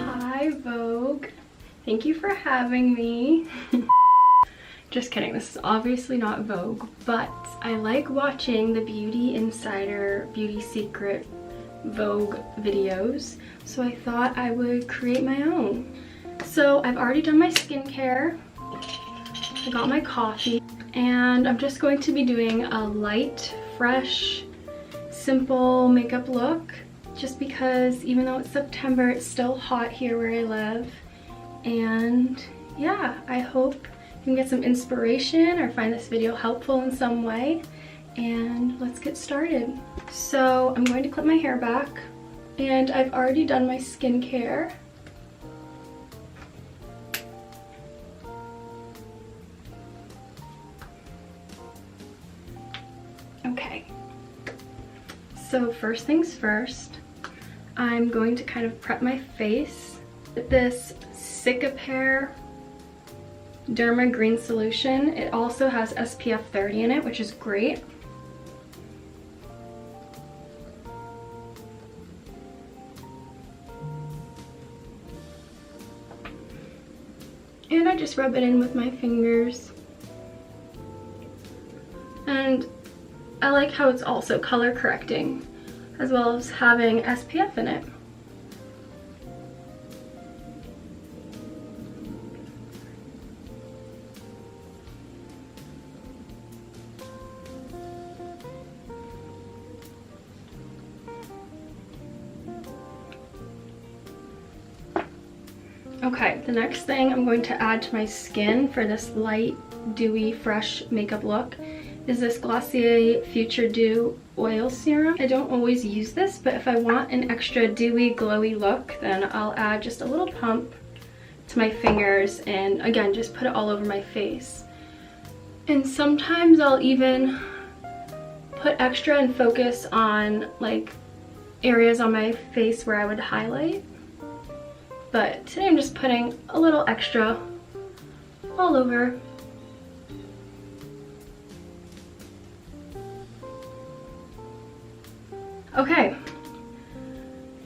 Hi, Vogue. Thank you for having me. Just kidding, this is obviously not Vogue, but I like watching the Beauty Insider, Beauty Secret Vogue videos, so I thought I would create my own. So I've already done my skincare, I got my coffee, and I'm just going to be doing a light, fresh, simple makeup look, just because even though it's September, it's still hot here where I live. And yeah, I hope you can get some inspiration or find this video helpful in some way. And let's get started. So I'm going to clip my hair back, and I've already done my skincare. Okay, so first things first, I'm going to kind of prep my face with this Cicapair Derma green solution. It also has SPF 30 in it, which is great. And I just rub it in with my fingers. And I like how it's also color correcting, as well as having SPF in it. Okay, the next thing I'm going to add to my skin for this light, dewy, fresh makeup look is this Glossier Future Dew Oil Serum. I don't always use this, but if I want an extra dewy, glowy look, then I'll add just a little pump to my fingers and again, just put it all over my face. And sometimes I'll even put extra and focus on like areas on my face where I would highlight. But today I'm just putting a little extra all over. Okay,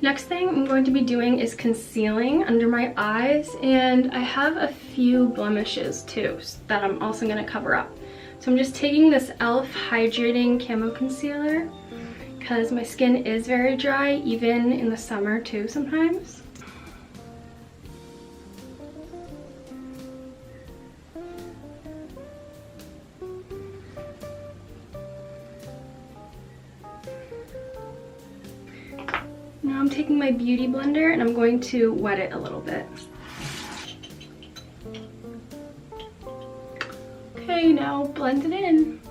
next thing I'm going to be doing is concealing under my eyes, and I have a few blemishes too that I'm also going to cover up. So I'm just taking this E.L.F. Hydrating Camo Concealer because my skin is very dry, even in the summer too sometimes. Now I'm taking my beauty blender and I'm going to wet it a little bit. Okay, now blend it in.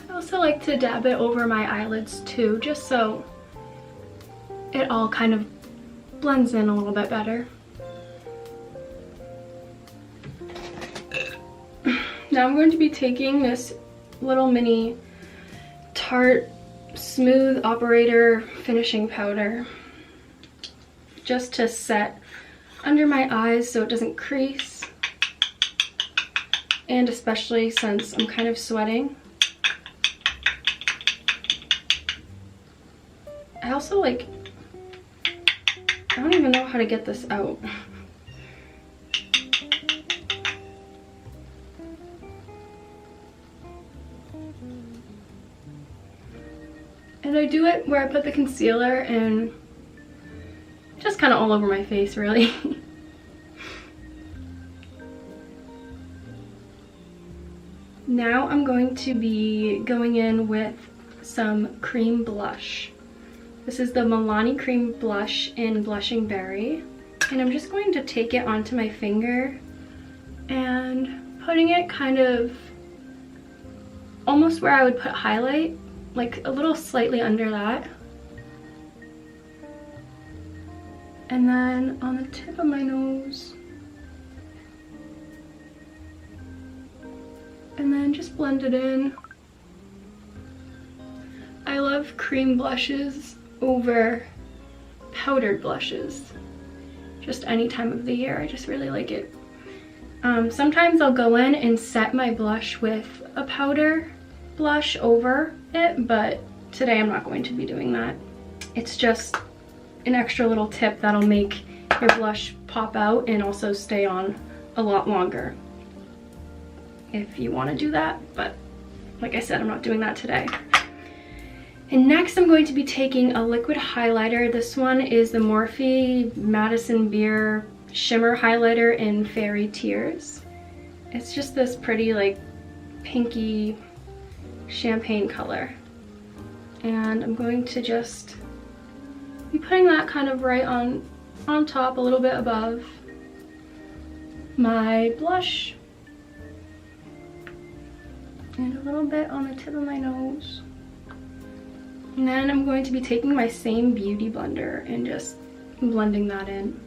I also like to dab it over my eyelids too, just so it all kind of blends in a little bit better. Now I'm going to be taking this little mini Tarte Smooth Operator Finishing Powder just to set under my eyes so it doesn't crease, and especially since I'm kind of sweating. I also I don't even know how to get this out. And I do it where I put the concealer and just kind of all over my face, really. Now I'm going to be going in with some cream blush. This is the Milani cream blush in Blushing Berry. And I'm just going to take it onto my finger and putting it kind of almost where I would put highlight, like a little slightly under that. And then on the tip of my nose. And then just blend it in. I love cream blushes over powdered blushes. Just any time of the year, I just really like it. Sometimes I'll go in and set my blush with a powder blush over it, but today I'm not going to be doing that. It's just an extra little tip that'll make your blush pop out and also stay on a lot longer if you want to do that, but like I said, I'm not doing that today. And next I'm going to be taking a liquid highlighter. This one is the Morphe Madison Beer Shimmer Highlighter in Fairy Tears. It's just this pretty like pinky champagne color. And I'm going to just be putting that kind of right on top, a little bit above my blush. And a little bit on the tip of my nose. And then I'm going to be taking my same beauty blender and just blending that in.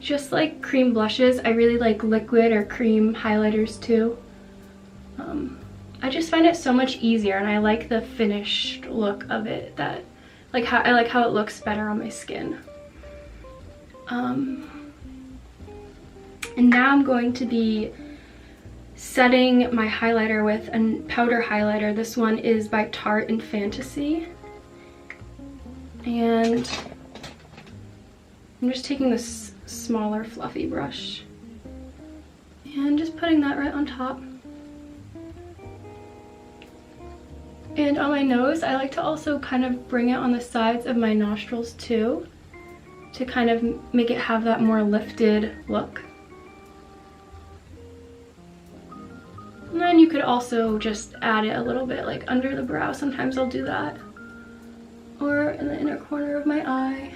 Just like cream blushes, I really like liquid or cream highlighters too. I just find it so much easier, and I like the finished look of it. I like how it looks better on my skin. And now I'm going to be setting my highlighter with a powder highlighter. This one is by Tarte in Fantasy. And I'm just taking this smaller fluffy brush and just putting that right on top. And on my nose, I like to also kind of bring it on the sides of my nostrils too, to kind of make it have that more lifted look. And then you could also just add it a little bit like under the brow. Sometimes I'll do that. Or in the inner corner of my eye.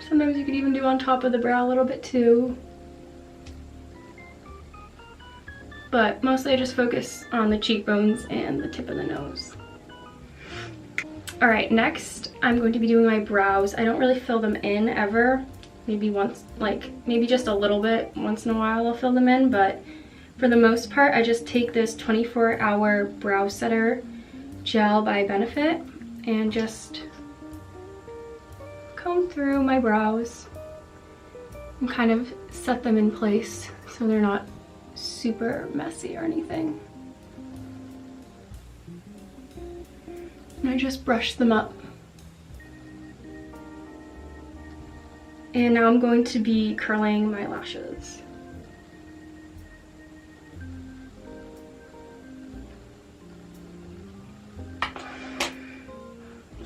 Sometimes you could even do on top of the brow a little bit too. But mostly I just focus on the cheekbones and the tip of the nose. Alright, next I'm going to be doing my brows. I don't really fill them in ever. Maybe once, like maybe just a little bit once in a while I'll fill them in, but for the most part I just take this 24-hour brow setter gel by Benefit and just comb through my brows and kind of set them in place so they're not super messy or anything. And I just brush them up. And now I'm going to be curling my lashes.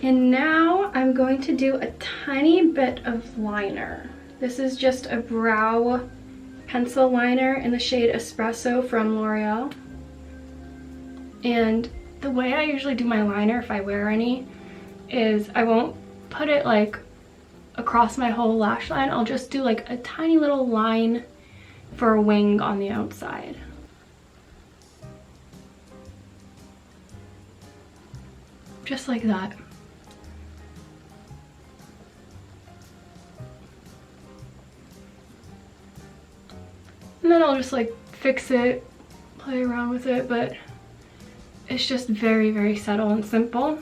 And now I'm going to do a tiny bit of liner. This is just a brow pencil liner in the shade Espresso from L'Oreal. And the way I usually do my liner, if I wear any, is I won't put it like across my whole lash line. I'll just do like a tiny little line for a wing on the outside. Just like that. And then I'll just like fix it, play around with it, but it's just very, very subtle and simple.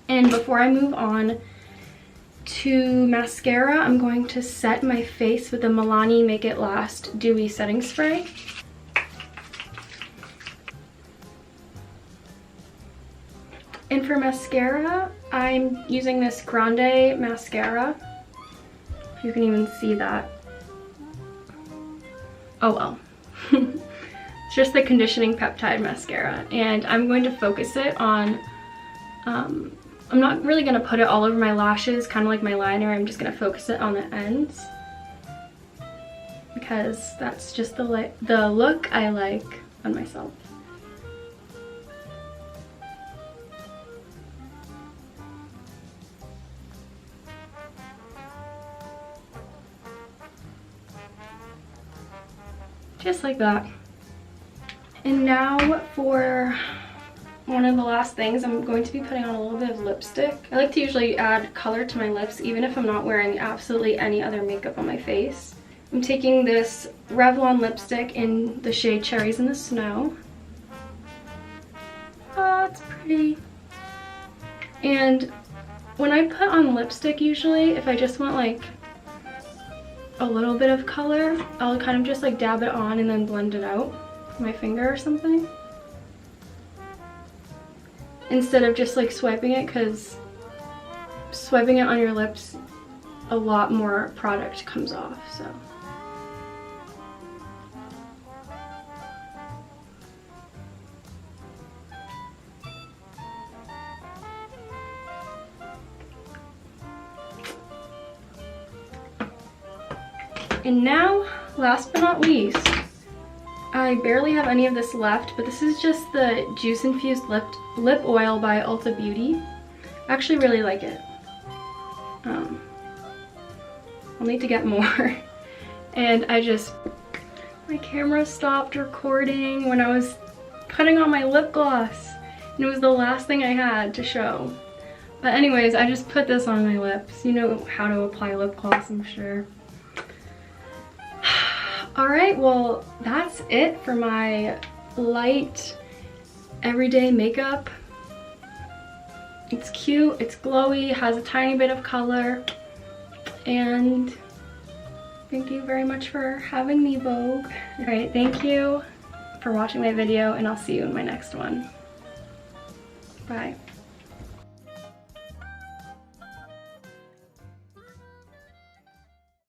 And before I move on to mascara, I'm going to set my face with the Milani Make It Last Dewy Setting Spray. And for mascara, I'm using this Grande mascara. You can even see that. Oh well. It's just the conditioning peptide mascara, and I'm going to focus it on, I'm not really going to put it all over my lashes, kind of like my liner. I'm just going to focus it on the ends because that's just the look I like on myself. Just like that. And now for one of the last things, I'm going to be putting on a little bit of lipstick. I like to usually add color to my lips even if I'm not wearing absolutely any other makeup on my face. I'm taking this Revlon lipstick in the shade Cherries in the Snow. Oh, it's pretty. And when I put on lipstick usually, if I just want like a little bit of color, I'll kind of just like dab it on and then blend it out with my finger or something. Instead of just like swiping it, because swiping it on your lips, a lot more product comes off, so. And now, last but not least, I barely have any of this left, but this is just the Juice Infused Lip Oil by Ulta Beauty. I actually really like it. I'll need to get more. And my camera stopped recording when I was putting on my lip gloss. And it was the last thing I had to show. But anyways, I just put this on my lips. You know how to apply lip gloss, I'm sure. Alright, well, that's it for my light everyday makeup. It's cute, it's glowy, has a tiny bit of color, and thank you very much for having me, Vogue. Alright, thank you for watching my video, and I'll see you in my next one. Bye.